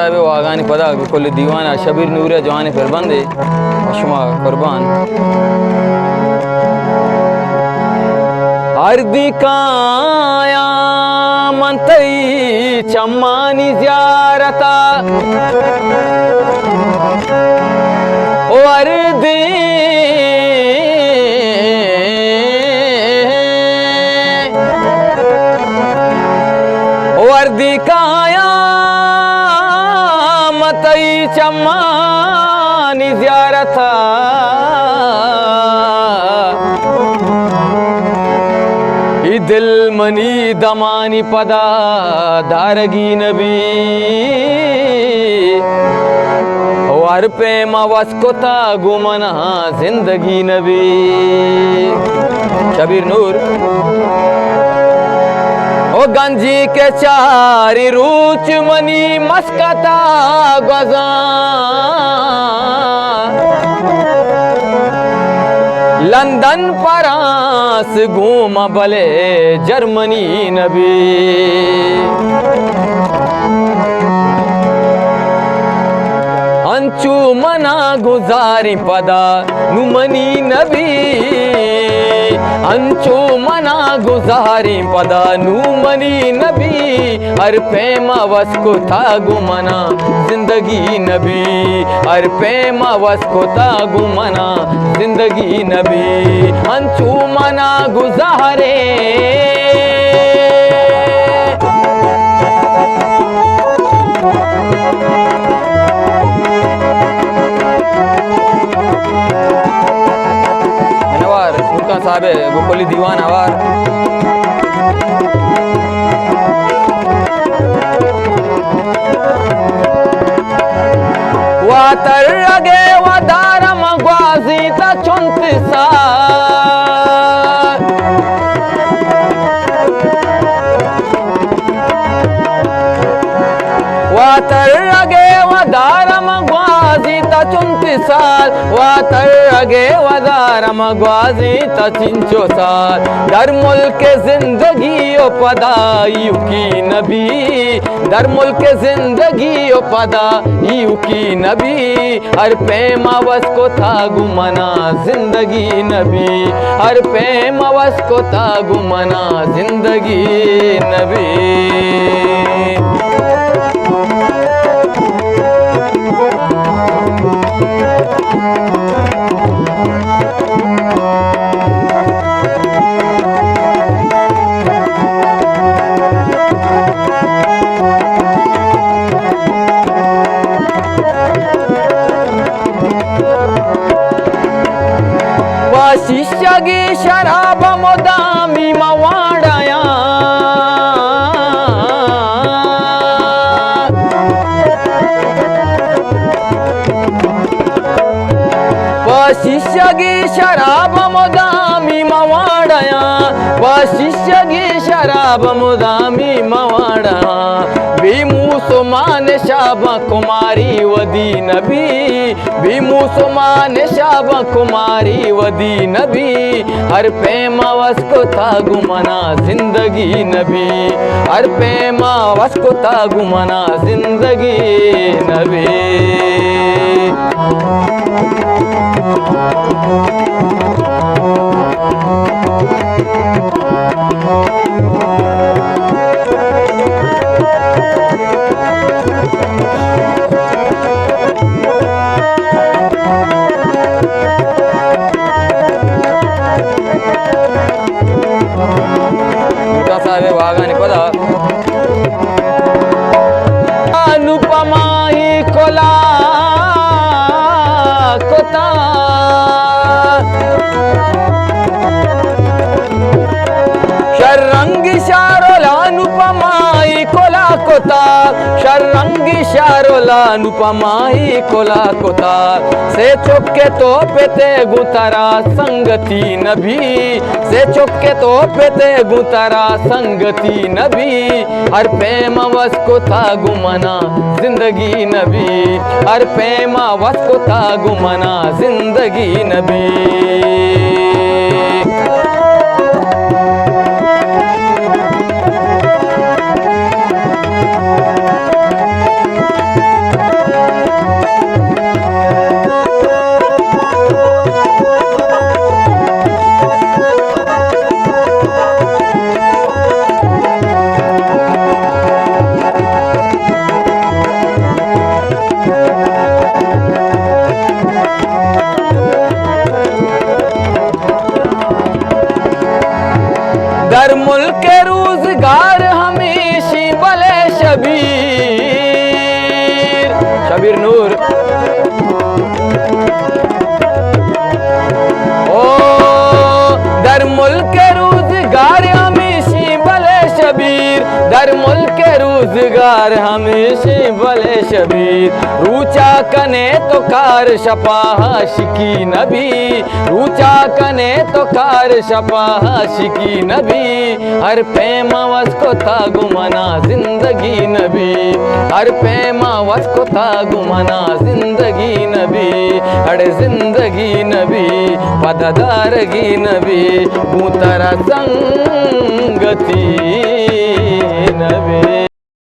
साहब वागानी पदा कुल दीवाना शबीर नूर जवान फिर बंदे अशमा कुर्बान अर्दी काया मंतई चम्मानी ज़ियारता ओ अर्दी वर्दी काया मतई चम्मानी ज़ियारत ई दिल मनी दमानी पदा दारगी नबी वर पे मवस्कुता गुमना जिंदगी नबी शबीर नूर ओ गंजी के चारी रूच मनी मस्कता गजा लंदन परास घूम भले जर्मनी नबी अंचू मना गुजारी पदा नुमनी नबी अंचू मना गुजारी पदा नुमनी नबी हर पेमा वस्को था गुमना जिंदगी नबी हर पेमा वस्को था गुमना जिंदगी नबी अंचू मना गुजारे साहब गोली दीवान आवार वातर अगे वदारम ग्वाजी ता 34 साल वातर अगे वदारम ग्वाजी ता 34 साल वातर अगे वदारम ग्वाजी ता 3 साल दर मुल्क जिंदगी ओ पदायु की नबी दर मुल्क जिंदगी ओ पदायु की नबी हर पेमा वस को था गुमना जिंदगी नबी हर पेमा वस को था गुमना जिंदगी नबी शिष्यगी शराब मुदामी मवाड़या शिष्यगी शराब मुदामी मवाड़या शिष्यगी शराब मुदामी मवाड़ा मुसलमान शाबा कुमारी वदी नबी भी मुसलमान शाबा कुमारी वदी नबी हर पेमा वस को था गुमना जिंदगी नबी हर पेमा वस को था गुमना जिंदगी नबी वागानी पदा अनुपमा ही कोला कोता शरंगी शारोला अनुपमा ही कोला कोता शरंगी शारोला अनुपमा ही कोला कोता से चुपके तो पेते गुतारा संगति नबी से चुपके तो पेते गुतारा संगति नबी हर पेमा वस को था गुमना जिंदगी नबी हर पेमा वस को था गुमना जिंदगी नबी हर मुल्क रोजगार हमेशा भले शबीर रूचा कने तो कार शपाह शिकी नबी रूचा कने तो कार शपाह शिकी नबी हर पैमा वस को था गुमना जिंदगी नबी हर पैमा वस को था गुमना जिंदगी नबी अड़े जिंदगी नबी पददारगी नबी बूतरा संगती नबी।